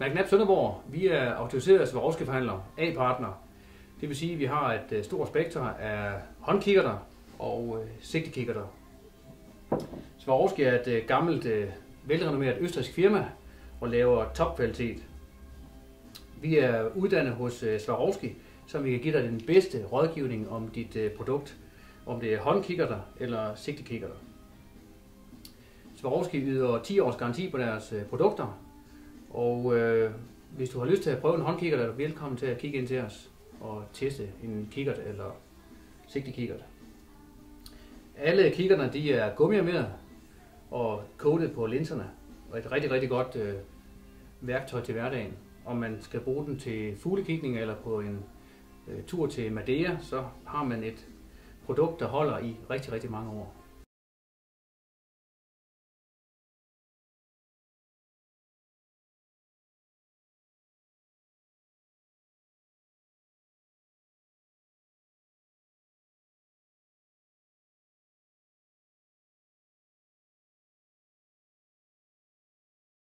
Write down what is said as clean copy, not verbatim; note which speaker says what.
Speaker 1: McNab Sønderborg, vi er autoriserede Swarovski-forhandlere, A-partner. Det vil sige, at vi har et stort spektrum af håndkikkerter og sigtekikkerter. Swarovski er et gammelt, velrenommeret østrigsk firma og laver topkvalitet. Vi er uddannet hos Swarovski, så vi kan give dig den bedste rådgivning om dit produkt, om det er håndkikkerter eller sigtekikkerter. Swarovski yder 10 års garanti på deres produkter, og hvis du har lyst til at prøve en håndkikkert, er du velkommen til at kigge ind til os og teste en kikkert eller sigtekikkert. Alle kikkerterne de er gummiarmeret og coated på linserne, og et rigtig godt værktøj til hverdagen. Om man skal bruge den til fuglekikning eller på en tur til Madeira, så har man et produkt, der holder i rigtig mange år.